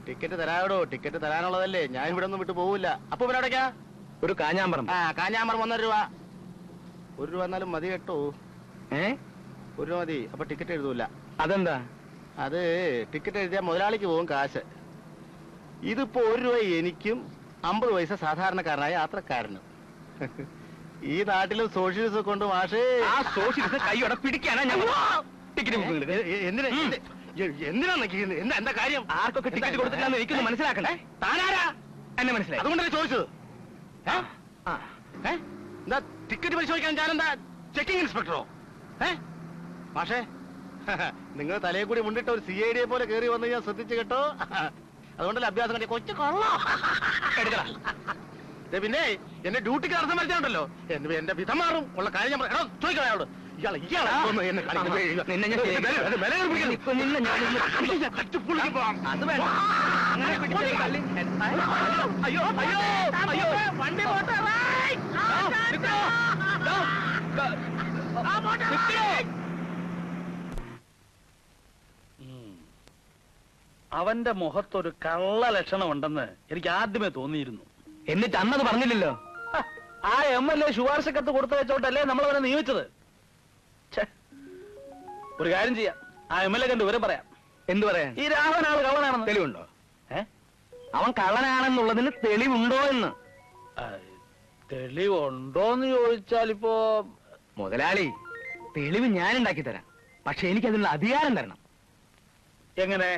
Ticket തരാടോ. Ticket തരാനുള്ളതല്ലേ, ഞാൻ ഇവിടെ ഒന്നും വിട്ടു പോവില്ല. അപ്പൊ ഇവിടെ എവിടേക്കാ? ഒരു കാഞ്ഞാമ്പറം. കാഞ്ഞാമ്പറം 1.5 രൂപ. 1 രൂപ എന്നാലും മതി കേട്ടോ. 1 രൂപ മതി. അപ്പൊ ടിക്കറ്റ് എഴുതൂല. അതെന്താ? അത് ടിക്കറ്റ് എഴുതിയാൽ മുതലാളിക്ക് പോകും കാശ്. ഇതിപ്പോ 1 രൂപ എനിക്കും 50 പൈസ സാധാരണക്കാരനായ യാത്രക്കാരനും. ഈ നാട്ടിലും സോഷ്യലിസം കൊണ്ട് മാഷേ. ആ സോഷ്യലിസം കൈയോടെ പിടിക്കാനാ ഞാൻ എന്തിനാ എന്താ കാര്യം? ആർക്കൊക്കെ ടിക്കറ്റ് കൊടുത്തിട്ടാന്ന് എനിക്കൊന്ന് മനസ്സിലാക്കണ്ടേ? താനാരാ? എന്നെ മനസ്സിലായി. അതുകൊണ്ടല്ലേ ചോദിച്ചത്. എന്താ ടിക്കറ്റ് പരിശോധിക്കാൻ ഞാനെന്താ ചെക്കിംഗ് ഇൻസ്പെക്ടറോ? മാഷേ, നിങ്ങൾ തലയെ കൂടി മുണ്ടിട്ട് ഒരു CID പോലെ കയറി വന്ന് ഞാൻ ശ്രദ്ധിച്ചു കേട്ടോ. അതുകൊണ്ടല്ലേ അഭ്യാസം കണ്ടി കൊച്ചു കൊള്ളോ. പിന്നെ എന്റെ ഡ്യൂട്ടിക്ക് അർത്ഥം വരുത്തുണ്ടല്ലോ, എന്റെ വിധം മാറും ഉള്ള കാര്യം ഞാൻ ചോദിക്കണം അയാളോട്. അവന്റെ മുഖത്തൊരു കള്ള ലക്ഷണം ഉണ്ടെന്ന് എനിക്ക് ആദ്യമേ തോന്നിയിരുന്നു. എന്നിട്ട് അന്നത് പറഞ്ഞില്ലല്ലോ. ആ MLA ശുപാർശ കത്ത് കൊടുത്തു വെച്ചോട്ടല്ലേ നമ്മളവനെ നിയമിച്ചത്. ഒരു കാര്യം ചെയ്യാം, ആ MLA കണ്ട് വിവരം പറയാം. എന്തു പറയാൻ? ഈ രാഘവൻ ആള് കള്ളനാണെന്ന് തെളിവുണ്ടോ? അവൻ കള്ളനാണെന്നുള്ളതിന് തെളിവുണ്ടോ എന്ന്? തെളിവുണ്ടോന്ന് ചോദിച്ചാൽ ഇപ്പോ മുതലാളി, തെളിവ് ഞാൻ ഉണ്ടാക്കി തരാം. പക്ഷെ എനിക്ക് അതിനുള്ള അധികാരം തരണം. എങ്ങനെ?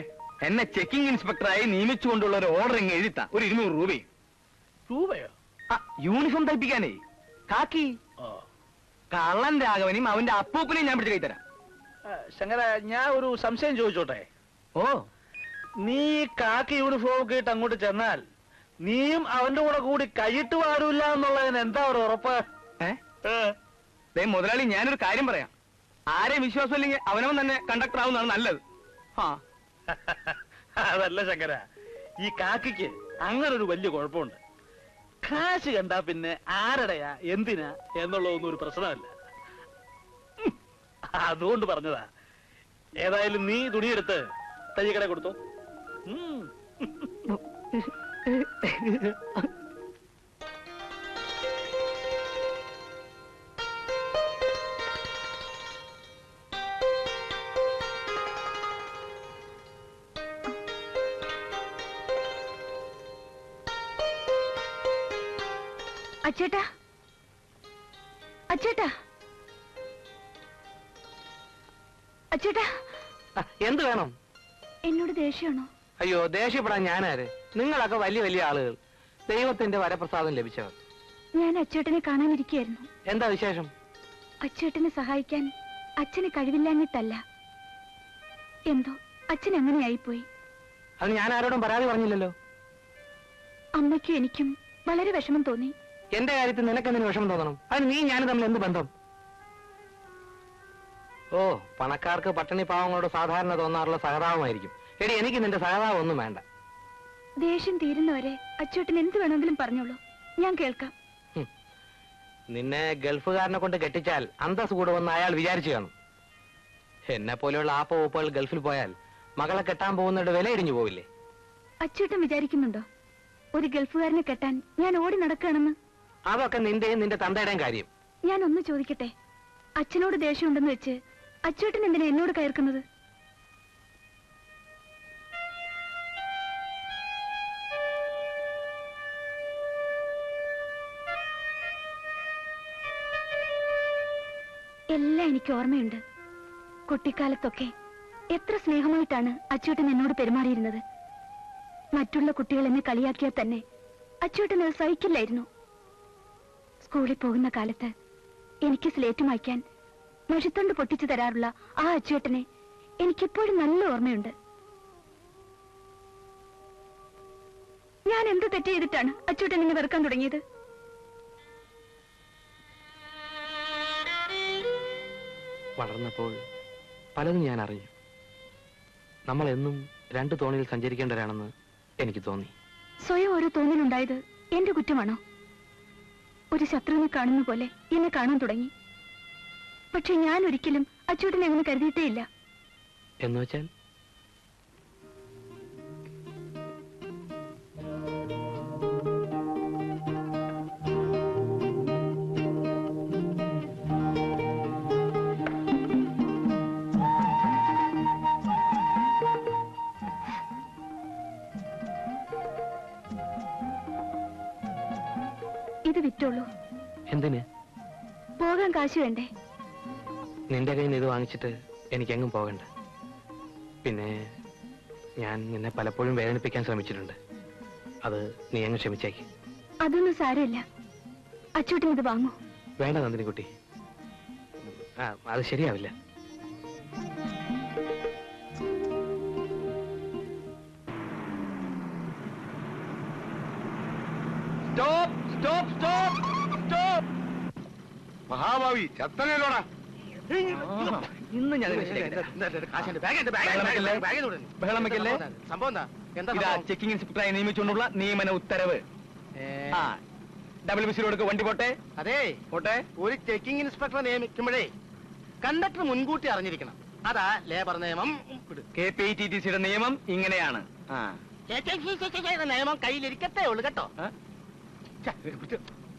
എന്നെ ചെക്കിംഗ് ഇൻസ്പെക്ടറായി നിയമിച്ചുകൊണ്ടുള്ള ഒരു ഓർഡർ ഇങ്ങ് എഴുതിത്താ. ഒരു 200 രൂപയും. രൂപയോ? യൂണിഫോം തയ്പ്പിക്കാനേ. കാക്കി. കള്ളൻ രാഘവനെയും അവന്റെ അപ്പൂപ്പനെയും ഞാൻ പിടിച്ച് കൈ തരാം. ശങ്കര, ഞാൻ ഒരു സംശയം ചോദിച്ചോട്ടെ? ഓ, നീ കാക്കി യൂണിഫോം ഒക്കെ ഇട്ട് അങ്ങോട്ട് ചെന്നാൽ നീയും അവന്റെ കൂടെ കൂടി കൈയിട്ട് വാരൂല്ല എന്നുള്ളതിന് എന്താ ഒരു ഉറപ്പ്? മുതലാളി, ഞാനൊരു കാര്യം പറയാം. ആരെയും വിശ്വാസമില്ലെങ്കിൽ അവനവൻ തന്നെ കണ്ടക്ടർ ആവുന്നതാണ് നല്ലത്. അതല്ല ശങ്കര, ഈ കാക്കിക്ക് അങ്ങനെ ഒരു വലിയ കുഴപ്പമുണ്ട്. കാശ് കണ്ടാ പിന്നെ ആരുടെയാ എന്തിനാ എന്നുള്ളതൊന്നും ഒരു പ്രശ്നമല്ല. അതുകൊണ്ട് പറഞ്ഞതാ. ഏതായാലും നീ തുണിയെടുത്ത് തയ്യക്കട കൊടുത്തോ. അച്ചേട്ടാ, അച്ചേട്ടാ, അച്ചേട്ടാ. എന്ത് വേണം? എന്നോട് ദേഷ്യമാണോ? അയ്യോ, ദേഷ്യപ്പെടാൻ ഞാനാര്? നിങ്ങളൊക്കെ വലിയ വലിയ ആളുകൾ, ദൈവത്തിന്റെ വരപ്രസാദം ലഭിച്ചവർ. ഞാൻ അച്ചേട്ടനെ കാണാനിരിക്കുകയായിരുന്നു. എന്താ വിശേഷം? അച്ചേട്ടനെ സഹായിക്കാൻ അച്ഛന് കഴിവില്ലാഞ്ഞിട്ടല്ല, എന്തോ അച്ഛൻ അങ്ങനെയായിപ്പോയി. അത് ഞാൻ ആരോടും പരാതി പറഞ്ഞില്ലല്ലോ. അമ്മയ്ക്കും എനിക്കും വളരെ വിഷമം തോന്നി. എന്റെ കാര്യത്തിൽ നിനക്കെന്തിനു വിഷമം തോന്നണം? അതിന് നീ ഞാനും തമ്മിൽ എന്ത് ബന്ധം? ഓ, പണക്കാർക്ക് പട്ടിണി പാവങ്ങളോട് സാധാരണ തോന്നാറുള്ള സഹതാപമായിരിക്കും. എടി, എനിക്ക് നിന്റെ സഹതാപം ഒന്നും വേണ്ട. ദേഷ്യം തീരുന്നവരെ അച്ചേട്ടൻ എന്ത് വേണമെങ്കിലും പറഞ്ഞോളൂ, ഞാൻ കേൾക്കാം. നിന്നെ ഗൾഫുകാരനെ കൊണ്ട് കെട്ടിച്ചാൽ അന്തസ് കൂടുമെന്ന് അയാൾ വിചാരിച്ചു കാണും. എന്നെ പോലെയുള്ള ആപ്പ ഗൾഫിൽ പോയാൽ മകളെ കെട്ടാൻ പോകുന്നവരുടെ വില ഇടിഞ്ഞു പോവില്ലേ? അച്ചേട്ടൻ വിചാരിക്കുന്നുണ്ടോ ഒരു ഗൾഫുകാരനെ കെട്ടാൻ ഞാൻ ഓടി നടക്കുകയാണെന്ന്? അതൊക്കെ നിന്റെയും നിന്റെ തന്തയുടെയും കാര്യം. ഞാൻ ഒന്ന് ചോദിക്കട്ടെ, അച്ഛനോട് ദേഷ്യമുണ്ടെന്ന് വെച്ച് അച്ചേട്ടൻ എന്തിനാ എന്നോട് കയർക്കുന്നത്? എല്ലാം എനിക്ക് ഓർമ്മയുണ്ട്. കുട്ടിക്കാലത്തൊക്കെ എത്ര സ്നേഹമായിട്ടാണ് അച്ചേട്ടൻ എന്നോട് പെരുമാറിയിരുന്നത്. മറ്റുള്ള കുട്ടികൾ എന്നെ കളിയാക്കിയാൽ തന്നെ അച്ചേട്ടൻ അത് സഹിക്കില്ലായിരുന്നു. സ്കൂളിൽ പോകുന്ന കാലത്ത് എനിക്ക് സ്ലേറ്റ് മായ്ക്കാൻ മഷിത്തണ്ട് പൊട്ടിച്ചു തരാറുള്ള ആ അച്ചേട്ടനെ എനിക്കെപ്പോഴും നല്ല ഓർമ്മയുണ്ട്. ഞാൻ എന്ത് തെറ്റ് ചെയ്തിട്ടാണ് അച്ചേട്ടൻ എന്നെ വെറുക്കാൻ തുടങ്ങിയത്? വളർന്നപ്പോൾ പലതും ഞാൻ അറിഞ്ഞു. നമ്മളെന്നും 2 തോണിയിൽ സഞ്ചരിക്കേണ്ടവരാണെന്ന് എനിക്ക് തോന്നി. സ്വയം ഒരു തോന്നലുണ്ടായത് എന്റെ കുറ്റമാണോ? ഒരു ശത്രുവിനെ കാണുന്ന പോലെ എന്നെ കാണാൻ തുടങ്ങി. പക്ഷെ ഞാൻ ഒരിക്കലും അച്ചൂട്ടനെ അങ്ങനെ കരുതിയിട്ടേ ഇല്ല. എന്നുവെച്ചാൽ ഇത് വിറ്റോളൂ. എന്തിന്? പോകാൻ കാശ് വേണ്ടേ? നിന്റെ കയ്യിൽ നിന്ന് ഇത് വാങ്ങിച്ചിട്ട് എനിക്കെങ്ങും പോകണ്ട. പിന്നെ ഞാൻ നിന്നെ പലപ്പോഴും വേദനിപ്പിക്കാൻ ശ്രമിച്ചിട്ടുണ്ട്. അത് നീ അങ്ങ് ക്ഷമിച്ചേക്ക്. അതൊന്നും സാരമില്ല. അച്ചൂട്ടൻ ഇത് വാങ്ങൂ. വേണ്ട നന്ദിനിക്കുട്ടി, അത് ശരിയാവില്ല. Stop stop stop stop. മഹാഭാവി ചത്തനല്ലോടാ. ഇന്ന് ഞാൻ ബഹളം വെക്കല്ലേ? സംഭവം എന്താ? ഇതാ ചെക്കിംഗ് ഇൻസ്പെക്ടറായി നിയമിച്ചുകൊണ്ടുള്ള നിയമന ഉത്തരവ്. WBC-യിലോട് വണ്ടി പോട്ടെ. അതെ, പോട്ടെ. ഒരു ചെക്കിംഗ് ഇൻസ്പെക്ടറെ നിയമിക്കുമ്പോഴേ കണ്ടക്ടർ മുൻകൂട്ടി അറിഞ്ഞിരിക്കണം. അതാ ലേബർ നിയമം. KPTTC-യുടെ നിയമം ഇങ്ങനെയാണ്. നിയമം കയ്യിലിരിക്കത്തേ ഉള്ളു കേട്ടോ.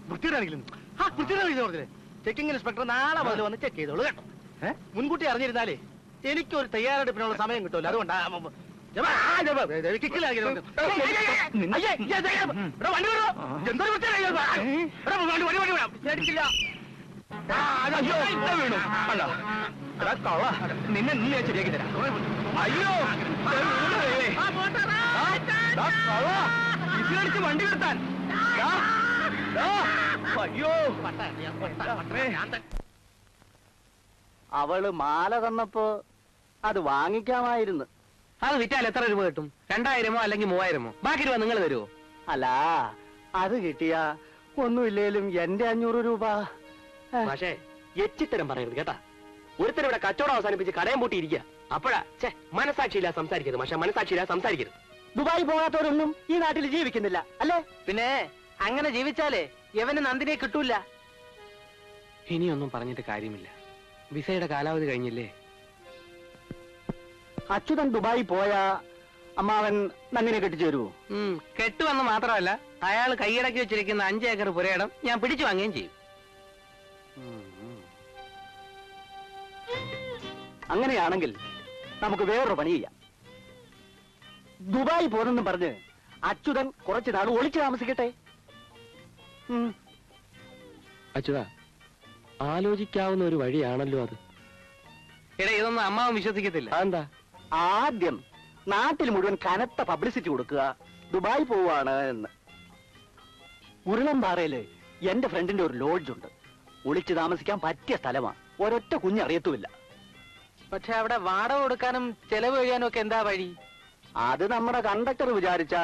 വൃത്തിയിടാണെങ്കിലും പറഞ്ഞില്ലേ, ചെക്കിംഗ് ഇൻസ്പെക്ടർ നാളെ മുതൽ വന്ന് ചെക്ക് ചെയ്തോളൂ കേട്ടോ. മുൻകൂട്ടി അറിഞ്ഞിരുന്നാലേ എനിക്കൊരു തയ്യാറെടുപ്പിനുള്ള സമയം കിട്ടുമല്ലോ. അതുകൊണ്ടാ നിന്നെ നീ ശരിയാക്കി തരാം. അയ്യോ ഇതിലടിച്ച് വണ്ടി നിർത്താൻ. അയ്യോ അവള് മാല തന്നപ്പോ അത് വാങ്ങിക്കാമായിരുന്നു. അത് വിറ്റാൽ എത്ര രൂപ കിട്ടും? 2000-മോ അല്ലെങ്കിൽ 3000-മോ? ബാക്കി രൂപ നിങ്ങൾ തരുമോ? അല്ല, അത് കിട്ടിയാ ഒന്നുമില്ലേലും എന്റെ 500 രൂപ. പക്ഷേ എച്ചിത്തരം പറയരുത് കേട്ടാ. ഒരുത്തരം ഇവിടെ കച്ചവടം അവസാനിപ്പിച്ച് കടയം പൂട്ടിയിരിക്കുക. അപ്പോഴാ മനസാക്ഷിയില്ല സംസാരിക്കരുത്. പക്ഷെ മനസാക്ഷിയില്ല സംസാരിക്കരുത്. ദുബായി പോകാത്തവരൊന്നും ഈ നാട്ടിൽ ജീവിക്കുന്നില്ല അല്ലേ? പിന്നെ അങ്ങനെ ജീവിച്ചാലേ യവന് നന്ദിനെ കിട്ടൂല. ഇനിയൊന്നും പറഞ്ഞിട്ട് കാര്യമില്ല. വിസയുടെ കാലാവധി കഴിഞ്ഞില്ലേ? അച്യുതൻ ദുബായി പോയാ അമ്മാവൻ നന്ദിനെ കെട്ടിച്ചു തരുമോ? കെട്ടുവന്ന് മാത്രമല്ല, അയാൾ കൈയടക്കി വെച്ചിരിക്കുന്ന 5 ഏക്കർ പുരയിടം ഞാൻ പിടിച്ചു വാങ്ങുകയും ചെയ്യും. അങ്ങനെയാണെങ്കിൽ നമുക്ക് വേറൊരു പണി ചെയ്യാം. ദുബായി പോന്നെന്നും പറഞ്ഞ് അച്യുതൻ കുറച്ചു നാൾ ഒളിച്ചു താമസിക്കട്ടെ. അച്യുതാ, ആലോചിക്കാവുന്ന ഒരു വഴിയാണല്ലോ അത്. എടാ, ഇതൊന്നും അമ്മാവും വിശ്വസിക്കത്തില്ല. അതെന്താ? ആദ്യം നാട്ടിൽ മുഴുവൻ കനത്ത പബ്ലിസിറ്റി കൊടുക്കുക, ദുബായ് പോവാണ് എന്ന്. ഉരുളംപാറയില് എന്റെ ഫ്രണ്ടിന്റെ ഒരു ലോഡ്ജ് ഉണ്ട്. ഒളിച്ചു താമസിക്കാൻ പറ്റിയ സ്ഥലമാണ്. ഒരൊറ്റ കുഞ്ഞറിയത്തുമില്ല. പക്ഷെ അവിടെ വാടക കൊടുക്കാനും ചെലവ് കഴിയാനും ഒക്കെ എന്താ വഴി? അത് നമ്മുടെ കണ്ടക്ടർ വിചാരിച്ച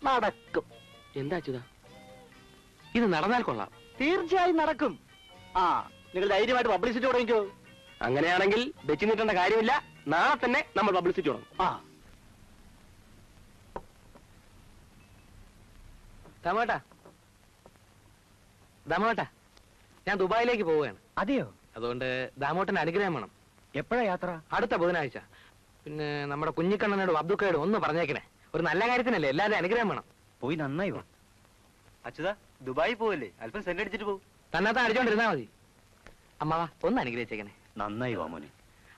നടക്കും. എന്താ അച്യുതാ, ഇത് നടന്നാൽ കൊള്ളാം. തീർച്ചയായും നടക്കും. നിങ്ങൾ ധൈര്യമായിട്ട് പബ്ലിസിറ്റി തുടങ്ങിക്കോ. അങ്ങനെയാണെങ്കിൽ വെച്ച് നീട്ടേണ്ട കാര്യമില്ല. നാളെ തന്നെ നമ്മൾ പബ്ലിസിറ്റി തുടങ്ങും. ദാമോട്ടാ, ഞാൻ ദുബായിലേക്ക് പോവുകയാണ്. അതെയോ? അതുകൊണ്ട് ദാമോട്ടന്റെ അനുഗ്രഹം വേണം. എപ്പോഴാ യാത്ര? അടുത്ത ബുധനാഴ്ച. പിന്നെ നമ്മുടെ കുഞ്ഞിക്കണ്ണനോടും അബ്ദുക്കയോടും ഒന്ന് പറഞ്ഞേക്കണേ. ഒരു നല്ല കാര്യത്തിനല്ലേ, എല്ലാവരും അനുഗ്രഹം വേണം. പോയി നന്നായി വാ. അച്യുതാ, ദുബായി പോവല്ലേ? അല്പം സെന്റ് അടിച്ചിട്ട് പോകും. തന്നത്തെ അടിച്ചോണ്ടിരുന്നാ മതി. അമ്മാവാ, ഒന്ന് അനുഗ്രഹിച്ചേക്കണേ. നന്നായി വാ മോനെ.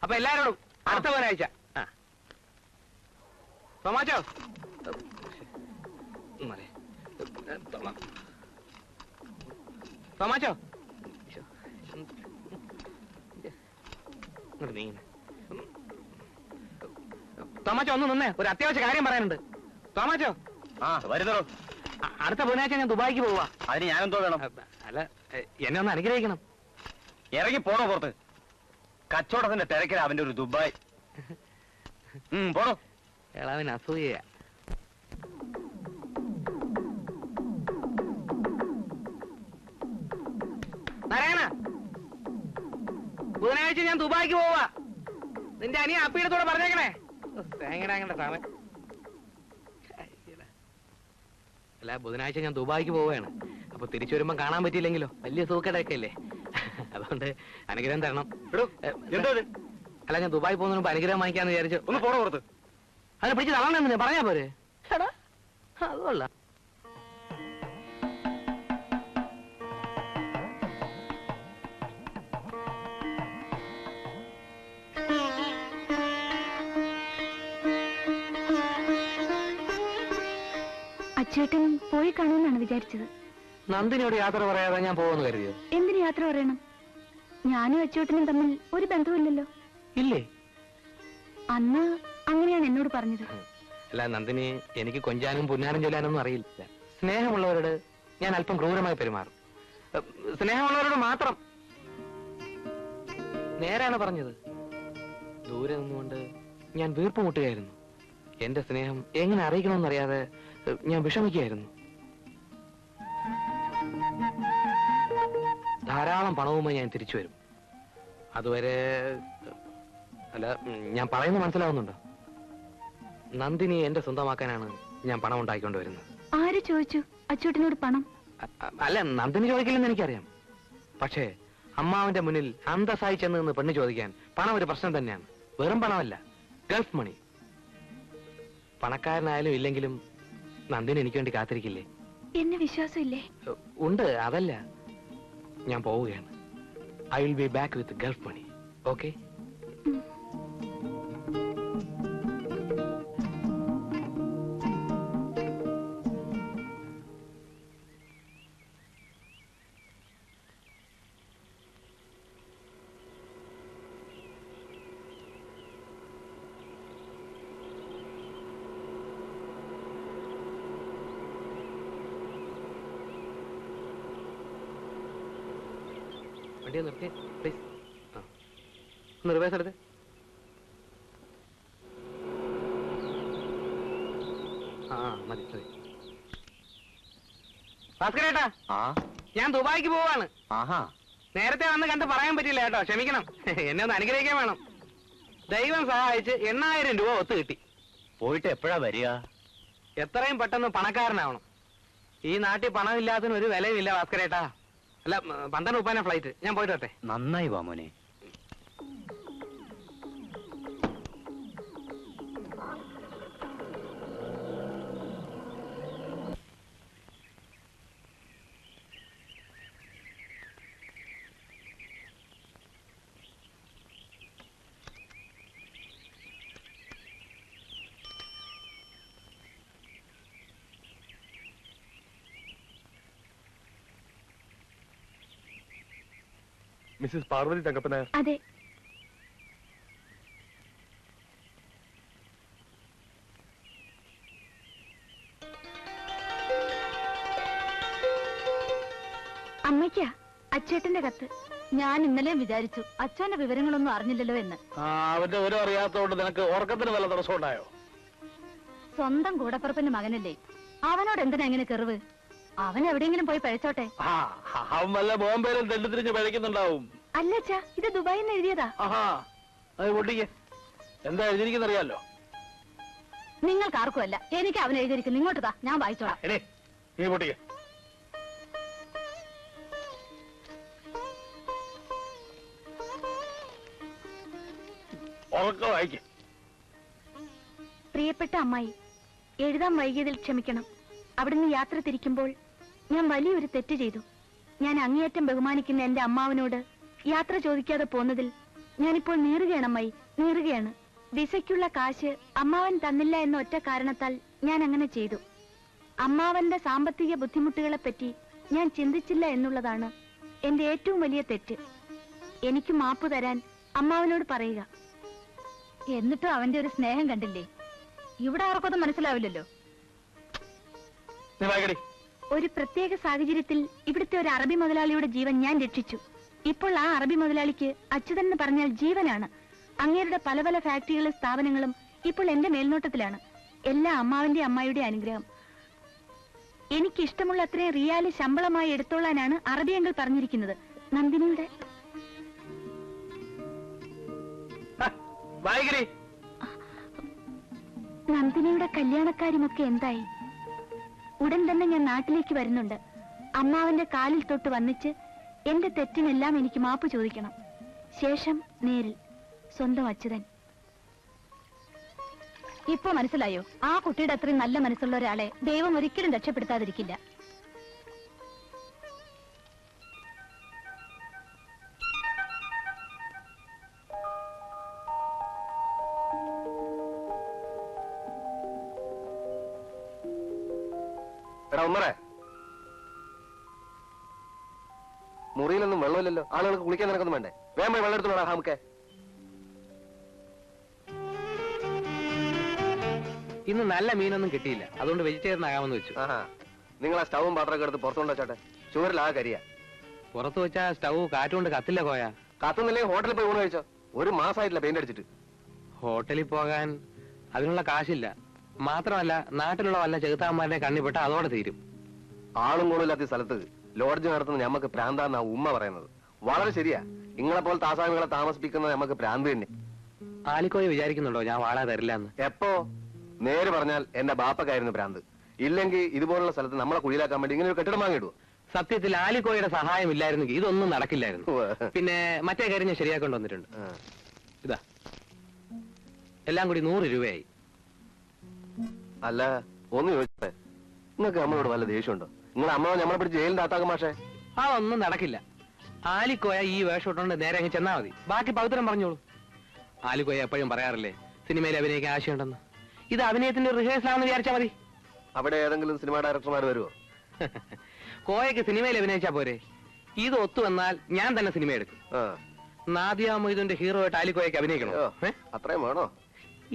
അപ്പൊ എല്ലാരോടും അടുത്ത ബുധനാഴ്ച. തോമാച്ചോ, തോമാച്ചോ, തോമാച്ചോ ഒന്ന് നിന്നേ, ഒരു അത്യാവശ്യ കാര്യം പറയാനുണ്ട്. തോമാച്ചോ. വരുന്നോ? അടുത്ത ബുധനാഴ്ച ഞാൻ ദുബായിക്ക് പോവാ. അതിന് ഞാനെന്തോ വേണം? അല്ല, എന്നെ ഒന്ന് അനുഗ്രഹിക്കണം. ഇറങ്ങി പോണോ പുറത്ത്? കച്ചവടത്തിന്റെ തിരക്കിൽ അവന്റെ ഒരു ദുബായ്. പോണോ? എളവൻ അസൂയ. നാരായണ, ബുധനാഴ്ച ഞാൻ ദുബായിക്ക് പോവാ. നിന്റെ അനിയ അപ്പിയിടത്തോടെ പറഞ്ഞേക്കണേ. തേങ്ങടാങ്ങണ്ട സാമൻ. അല്ല, ബുധനാഴ്ച ഞാൻ ദുബായിക്ക് പോവുകയാണ്. അപ്പൊ തിരിച്ചു വരുമ്പോ കാണാൻ പറ്റിയില്ലെങ്കിലോ, വലിയ സൂക്കടയൊക്കെ അല്ലേ. അതുകൊണ്ട് അനുഗ്രഹം തരണം. അല്ല, ഞാൻ ദുബായി പോകുന്നതിന് മുമ്പ് അനുഗ്രഹം വാങ്ങിക്കാന്ന് വിചാരിച്ചു. ഒന്ന് പോണോ പുറത്ത്? അതിനെ പിടിച്ച് തള്ളണെന്ന് പറഞ്ഞാ പോരെ? അതുകൊള്ള. അച്ചേട്ടൻ പോയി കാണുമെന്നാണ് വിചാരിച്ചത്. നന്ദിനിയോട് യാത്ര പറയാതെ ഞാൻ പോകുമെന്ന് കരുതിയോ? എന്തിനു യാത്ര പറയണം? ഞാനും അച്ചൂട്ടനും തമ്മിൽ ഒരു ബന്ധവുമില്ലല്ലോ. ഇല്ലേ? അന്ന് അങ്ങനെയാണ് എന്നോട് പറഞ്ഞത്. അല്ല നന്ദിനി, എനിക്ക് കൊഞ്ചാനും പുന്നാനും ചൊല്ലാനൊന്നും അറിയില്ല. സ്നേഹമുള്ളവരോട് ഞാൻ അല്പം ക്രൂരമായി പെരുമാറും. സ്നേഹമുള്ളവരോട് മാത്രം. നേരാണ് പറഞ്ഞത്. ദൂരെ നിന്നുകൊണ്ട് ഞാൻ വീർപ്പുമുട്ടുകയായിരുന്നു. എന്റെ സ്നേഹം എങ്ങനെ അറിയിക്കണമെന്നറിയാതെ ഞാൻ വിഷമിക്കുകയായിരുന്നു. ധാരാളം പണവുമായി ഞാൻ തിരിച്ചു വരും. അതുവരെ അല്ല, ഞാൻ പറയുന്നത് മനസ്സിലാവുന്നുണ്ടോ? നന്ദിനി എന്റെ സ്വന്തമാക്കാനാണ് ഞാൻ പണം ഉണ്ടാക്കിക്കൊണ്ട് വരുന്നത്. ആര് ചോദിച്ചു അച്ചൂട്ടനോട് പണം? അല്ല, നന്ദിനി ചോദിക്കില്ലെന്ന് എനിക്കറിയാം. പക്ഷേ അമ്മാവന്റെ മുന്നിൽ അന്തസ്സായി ചെന്ന് നിന്ന് പെണ്ണ് ചോദിക്കാൻ പണം ഒരു പ്രശ്നം തന്നെയാണ്. വെറും പണമല്ല, ഗൾഫ് മണി. പണക്കാരനായാലും ഇല്ലെങ്കിലും നന്ദിനി എനിക്ക് വേണ്ടി കാത്തിരിക്കില്ലേ? എന്നെ വിശ്വാസമില്ലേ? ഉണ്ട്, അതല്ല. ഞാൻ പോവുകയാണ്. I will be back with Gulf money. Okay? വണ്ടിയെ നിർത്തി പ്ലീസ്. ഒന്ന് റിവേഴ്സ് എടുത്ത്. മതി മതി. ഭാസ്കരേട്ടാ, ഞാൻ ദുബായിക്ക് പോവാണ്. നേരത്തെ വന്ന് കണ്ട് പറയാൻ പറ്റില്ല കേട്ടോ, ക്ഷമിക്കണം. എന്നെ ഒന്ന് അനുഗ്രഹിക്കാൻ വേണം. ദൈവം സഹായിച്ച് 8000 രൂപ ഒത്തു കിട്ടി. പോയിട്ട് എപ്പോഴാ വരിക? എത്രയും പെട്ടെന്ന് പണക്കാരനാവണം. ഈ നാട്ടിൽ പണമില്ലാത്തതിന് ഒരു വിലയുമില്ല ഭാസ്കരേട്ടാ. അല്ല, 12:30 ഫ്ലൈറ്റ്. ഞാൻ പോയിട്ട് വരട്ടെ. നന്നായി വാ മോനെ. മിസ്സിസ് പാർവതി തങ്കപ്പന. അതെ. അമ്മയ്ക്കാ അച്ചേട്ടന്റെ കത്ത്. ഞാൻ ഇന്നലെ വിചാരിച്ചു അച്ഛന്റെ വിവരങ്ങളൊന്നും അറിഞ്ഞില്ലല്ലോ എന്ന്. അവന്റെ വിവരം അറിയാത്തതുകൊണ്ട് നിനക്ക് ഉറക്കത്തിന് വല്ല തടസ്സം ഉണ്ടായോ? സ്വന്തം കൂടപ്പുറപ്പിന്റെ മകനല്ലേ, അവനോട് എന്തിനാ എങ്ങനെ കെറിവ്? അവൻ എവിടെയെങ്കിലും പോയി പഴച്ചോട്ടെ. അവൻ വല്ല ബോംബെയിലും തെണ്ടിത്തിരിഞ്ഞ് പഴയ്ക്കുന്നുണ്ടാവും. അല്ല അച്ഛാ, ഇത് ദുബായിൽ നിന്ന് എഴുതിയതാ. അത് പൊട്ടിക്ക്. എന്താ എഴുതിയിരിക്കുന്നറിയാലോ? നിങ്ങൾക്ക് ആർക്കുമല്ല, എനിക്ക് അവൻ എഴുതിയിരിക്കുന്നു. ഇങ്ങോട്ട് താ, ഞാൻ വായിച്ചോളാം. നീ പൊട്ടിക്ക്. ഉറക്കം വായിക്ക്. പ്രിയപ്പെട്ട അമ്മായി, എഴുതാൻ വൈകിയതിൽ ക്ഷമിക്കണം. അവിടുന്ന് യാത്ര തിരിക്കുമ്പോൾ ഞാൻ വലിയൊരു തെറ്റ് ചെയ്തു. ഞാൻ അങ്ങേയറ്റം ബഹുമാനിക്കുന്ന എന്റെ അമ്മാവനോട് യാത്ര ചോദിക്കാതെ പോന്നതിൽ ഞാനിപ്പോൾ നീറുകയാണ് അമ്മായി, നീറുകയാണ്. വിസയ്ക്കുള്ള കാശ് അമ്മാവൻ തന്നില്ല എന്ന ഒറ്റ കാരണത്താൽ ഞാൻ അങ്ങനെ ചെയ്തു. അമ്മാവന്റെ സാമ്പത്തിക ബുദ്ധിമുട്ടുകളെ പറ്റി ഞാൻ ചിന്തിച്ചില്ല എന്നുള്ളതാണ് എന്റെ ഏറ്റവും വലിയ തെറ്റ്. എനിക്ക് മാപ്പ് തരാൻ അമ്മാവനോട് പറയുക. എന്നിട്ടും അവന്റെ ഒരു സ്നേഹം കണ്ടില്ലേ? ഇവിടെ ആർക്കൊന്നും മനസ്സിലാവില്ലല്ലോ. ഒരു പ്രത്യേക സാഹചര്യത്തിൽ ഇവിടുത്തെ ഒരു അറബി മുതലാളിയുടെ ജീവൻ ഞാൻ രക്ഷിച്ചു. ഇപ്പോൾ ആ അറബി മുതലാളിക്ക് അച്യുതൻ എന്ന് പറഞ്ഞാൽ ജീവനാണ്. അങ്ങേരുടെ പല പല ഫാക്ടറികളും സ്ഥാപനങ്ങളും ഇപ്പോൾ എന്റെ മേൽനോട്ടത്തിലാണ്. എല്ലാ അമ്മാവിന്റെ അമ്മായിയുടെ അനുഗ്രഹം. എനിക്ക് ഇഷ്ടമുള്ള അത്രയും റിയാല് ശമ്പളമായി എടുത്തോളാനാണ് അറബി അങ്കിൾ പറഞ്ഞിരിക്കുന്നത്. നന്ദിനിയുടെ നന്ദിനിയുടെ കല്യാണക്കാര്യമൊക്കെ എന്തായി? ഉടൻ തന്നെ ഞാൻ നാട്ടിലേക്ക് വരുന്നുണ്ട്. അമ്മാവന്റെ കാലിൽ തൊട്ട് വന്നിച്ച് എന്റെ തെറ്റിനെല്ലാം എനിക്ക് മാപ്പ് ചോദിക്കണം. ശേഷം നേരിൽ സ്വന്തം അച്യുതൻ. ഇപ്പൊ മനസ്സിലായോ? ആ കുട്ടിയുടെ അത്രയും നല്ല മനസ്സുള്ള ഒരാളെ ദൈവം ഒരിക്കലും രക്ഷപ്പെടുത്താതിരിക്കില്ല. എടാ ഉമ്മറേ, മുറിയിലൊന്നും വെള്ളമില്ലല്ലോ. ആളുകൾക്ക് കുളിക്കാൻ നിനക്കൊന്നും വേണ്ടേ? വേഗം പോയി വെള്ളം എടുത്തോളാം നമുക്ക്. ഇന്ന് നല്ല മീനൊന്നും കിട്ടിയില്ല, അതുകൊണ്ട് വെജിറ്റേറിയൻ ആകാമെന്ന് വെച്ചു. ആഹാ, നിങ്ങൾ ആ സ്റ്റവും പാത്രമൊക്കെ എടുത്ത് പുറത്തുകൊണ്ട് വെച്ചോട്ടെ. ചുവരിലാ കരിയ. പുറത്ത് വെച്ചാ സ്റ്റൗ കാറ്റുകൊണ്ട് കത്തില്ല കോയ. കത്തുന്നില്ലെങ്കിൽ ഹോട്ടലിൽ പോയി ഊണ് കഴിച്ചോ. 1 മാസമായിട്ടില്ല പെയിന്റ് അടിച്ചിട്ട്. ഹോട്ടലിൽ പോകാൻ അതിനുള്ള കാശില്ല. മാത്രമല്ല നാട്ടിലുള്ള വല്ല ചെകുത്താന്മാരുടെ കണ്ണിപ്പെട്ട് അതോടെ തീരും. ആളും കൂടുതലാത്ത സ്ഥലത്ത് ലോഡ്ജ് നടത്തുന്ന ഞമ്മക്ക് പ്രാന്താന്നാ ഉമ്മ പറയുന്നത്. വളരെ ശരിയാ. നിങ്ങളെ പോലത്തെ ആസാമികളെ താമസിപ്പിക്കുന്നത് നമുക്ക് പ്രാന്ത് തന്നെ. ആലിക്കോയ വിചാരിക്കുന്നുണ്ടോ ഞാൻ വാടക തരില്ല എന്ന്? എപ്പോ? നേര് പറഞ്ഞാൽ എന്റെ ബാപ്പക്കായിരുന്നു പ്രാന്ത്. ഇല്ലെങ്കിൽ ഇതുപോലുള്ള സ്ഥലത്ത് നമ്മളെ കുഴിയിലാക്കാൻ വേണ്ടി ഇങ്ങനെ ഒരു കെട്ടിടം വാങ്ങിയിടുവോ? സത്യത്തിൽ ആലിക്കോയുടെ സഹായം ഇല്ലായിരുന്നെങ്കിൽ ഇതൊന്നും നടക്കില്ലായിരുന്നു. പിന്നെ മറ്റേ കാര്യം ഞാൻ ശരിയാക്കൊണ്ട് വന്നിട്ടുണ്ട്. ഇതാ എല്ലാം കൂടി 100 രൂപയായി. അല്ല, ഒന്ന് ചോദിച്ചേ, നിങ്ങൾക്ക് നമ്മളോട് വല്ല ദേഷ്യമുണ്ടോ? നിങ്ങൾ അമ്മ നമ്മളെ പിടിച്ച് ജയിലിന്റെ അകത്താക്കും മാഷേ. അതൊന്നും നടക്കില്ല. ആലിക്കോയ ഈ വേഷം ഇട്ടുകൊണ്ട് നേരെ അങ്ങ് ചെന്നാ മതി. ബാക്കി പവിത്രം പറഞ്ഞോളൂ. ആലിക്കോയ എപ്പോഴും പറയാറില്ലേ സിനിമയിൽ അഭിനയിക്കാൻ ആശയുണ്ടെന്ന്. ഇത് അഭിനയത്തിന്റെ റിഹേഴ്സലാണെന്ന് വിചാരിച്ചാ മതി. അവിടെ ഏതെങ്കിലും സിനിമാ ഡയറക്ടർമാർ വരുമോ? കോയക്ക് സിനിമയിൽ അഭിനയിച്ചാ പോരെ? ഇത് ഒത്തു വന്നാൽ ഞാൻ തന്നെ സിനിമ എടുക്കും. നാദിയ മൊയ്തുന്റെ ഹീറോ ആയിട്ട് ആലിക്കോയക്ക് അഭിനയിക്കണം. അത്രയും വേണോ?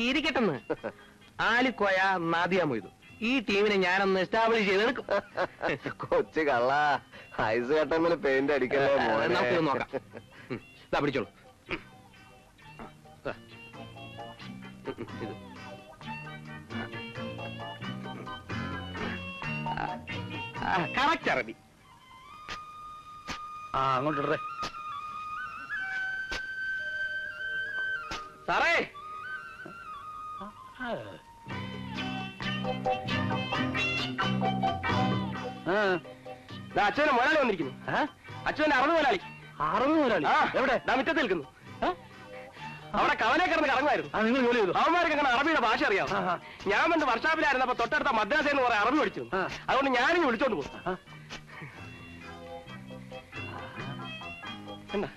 ഇരിക്കട്ടെന്ന്. ആലിക്കോയ, നാദിയ മൊയ്തു, ഈ ടീമിനെ ഞാനൊന്ന് എസ്റ്റാബ്ലിഷ് ചെയ്തെടുക്കും. കൊച്ചു കള്ള, ഐസ് കട്ടമ്മിൽ പെയിന്റ് അടിക്കല്ലേ. നമുക്കൊന്ന് നോക്കാം. ഇതാ പിടിച്ചോളൂ. ഇത് കറക്റ്റ് അറബി. അങ്ങോട്ടിടേ സാറേ. അച്ഛനെ മുതലാളി വന്നിരിക്കുന്നു. അച്ഛന്റെ 60 മുതലാളി. 60 മുതലാളി എവിടെ? മുറ്റത്ത് നിൽക്കുന്നു. അവിടെ കവനെ കിടന്ന് കറങ്ങുമായിരുന്നു. നിങ്ങൾ ജോലി ചെയ്തു? അവന്മാർക്ക് അങ്ങനെ അറബിയുടെ ഭാഷ അറിയാം. ഞാൻ വന്ന് വർഷാപ്പിലായിരുന്നപ്പോ തൊട്ടടുത്ത മദ്രാസയിൽ നിന്ന് കുറെ അറബി പഠിച്ചു. അതുകൊണ്ട് ഞാനിങ്ങ് വിളിച്ചോണ്ട് പോകും. എന്താ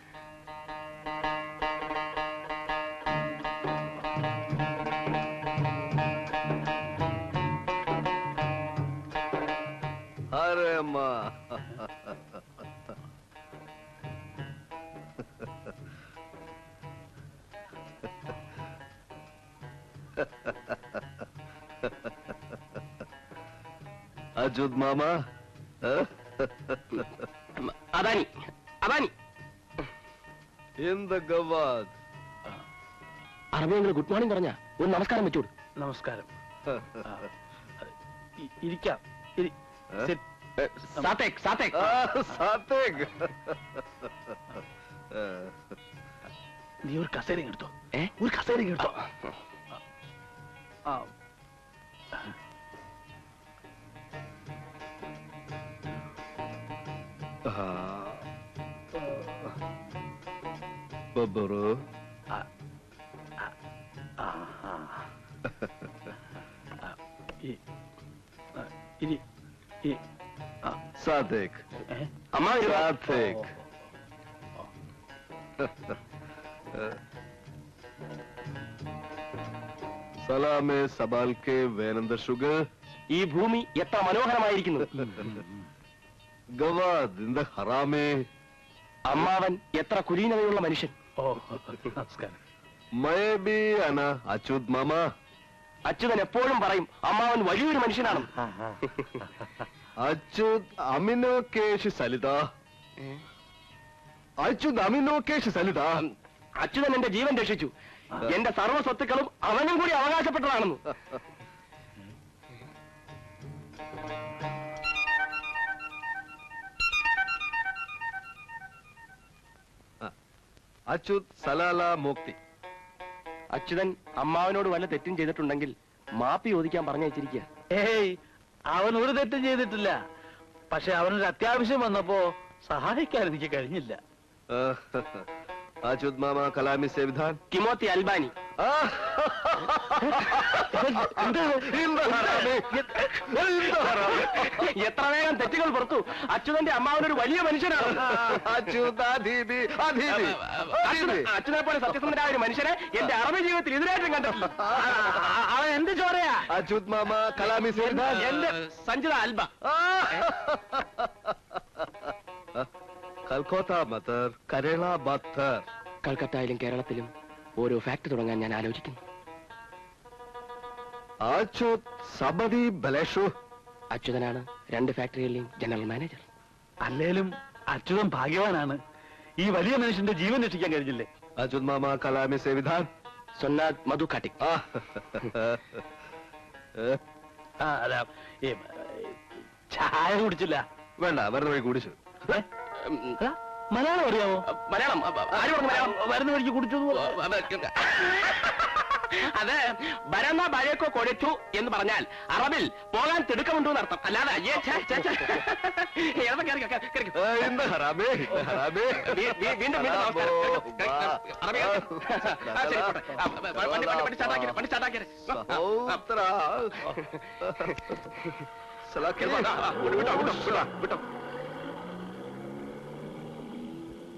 അജുദ് മാമ, അദാനി അദാനി എന്ത് ഗവാദ്. അറബിയെങ്കിൽ ഗുഡ് മോർണിംഗ് പറഞ്ഞ ഒരു നമസ്കാരം വെച്ചോട്. നമസ്കാരം. ഇരിക്കാം. സാത്തേക്ക് സാത്തേക്ക് സാത്തേക്ക്. നീ ഒരു കസേര എടുത്തോ. ഒരു കസേര എടുത്തോ. ബബ്ബറു, സാത്തേക്ക് അമ്മ സാത്തേക്ക്. Salameh സബാൽക്കെ വേനന്ദ sugar. ഈ ഭൂമി എത്ര മനോഹരമായിരിക്കുന്നു. ഗവാദ് ഇന്ത ഹറാമേ. അമ്മാവൻ എത്ര കുലീനതയുള്ള മനുഷ്യൻ. നമസ്കാരം. മയബി അന അച്യുത് മാമ. അച്യുതൻ എപ്പോഴും പറയും അമ്മാവൻ വലിയൊരു മനുഷ്യനാണ്. അച്യുത് അമിനോ കേശ് സലിത. അച്യുത് അമിനോ കേശ് സലിത. അച്യുതൻ എന്റെ ജീവൻ രക്ഷിച്ചു. എന്റെ സർവ്വ സ്വത്തുക്കളും അവനും കൂടി അവകാശപ്പെട്ടതാണെന്ന്. അച്യുത് സലാല മുക്തി. അച്യുതൻ അമ്മാവനോട് വല്ല തെറ്റും ചെയ്തിട്ടുണ്ടെങ്കിൽ മാപ്പി ചോദിക്കാൻ പറഞ്ഞയച്ചിരിക്കുക. ഏയ്, അവൻ ഒരു തെറ്റും ചെയ്തിട്ടില്ല. പക്ഷെ അവനൊരു അത്യാവശ്യം വന്നപ്പോ സഹായിക്കാൻ എനിക്ക് കഴിഞ്ഞില്ല. അച്യുത് മാമ കലാമി സേവിധാൻ. കിമോത്തി അൽബാനി. എത്ര വേഗം തെറ്റുകൾ പുറത്തു. അച്യുതന്റെ അമ്മാവനൊരു വലിയ മനുഷ്യനാണ്. അച്യുതനെ പോലെ സത്യസന്ധനായ ഒരു മനുഷ്യനെ എന്റെ അറബി ജീവിതത്തിൽ ഇതിനായിട്ടും കണ്ടിട്ടില്ല. അവൻ എന്ത് ചോരയാ? അച്യുത് മാമ കലാമി സേവിധാൻ. എന്റെ സഞ്ജിത അൽബ. കൽക്കോട്ട മത്തർ കരള മത്തർ. കൽക്കത്തയിലും കേരളത്തിലും ഓരോ ഫാക്ടറി തുടങ്ങാൻ ഞാൻ ആലോചിക്കുന്നു. അച്യുതനാണ് 2 ഫാക്ടറികളിലെയും ജനറൽ മാനേജർ. അല്ലേലും അച്യുതൻ ഭാഗ്യവാനാണ്. ഈ വലിയ മനുഷ്യന്റെ ജീവൻ രക്ഷിക്കാൻ കഴിഞ്ഞില്ലേ? അച്യുത് മാമ കലാമി സേവിധാൻ സൊന്നാദ് മധു കാട്ടിക്. അല്ല, ഈ ചായ കുടിച്ചില്ല. വേണ്ട, വരുന്ന വഴി കുടിച്ചു. മലയാളം അറിയാമോ? മലയാളം ആര് പറഞ്ഞു മലയാളം? വരുന്ന വഴിക്ക് കുടിച്ചു. അത് ബരന്ന ബഴക്കോ കൊടിച്ചു എന്ന് പറഞ്ഞാൽ അറബിൽ പോകാൻ തിടുക്കമുണ്ടോ എന്നർത്ഥം. അല്ലാതെ അയ്യേ എന്താ ഹറാമേ, ഹറാമേ. വീണ്ടും സലാ വിട്ടോ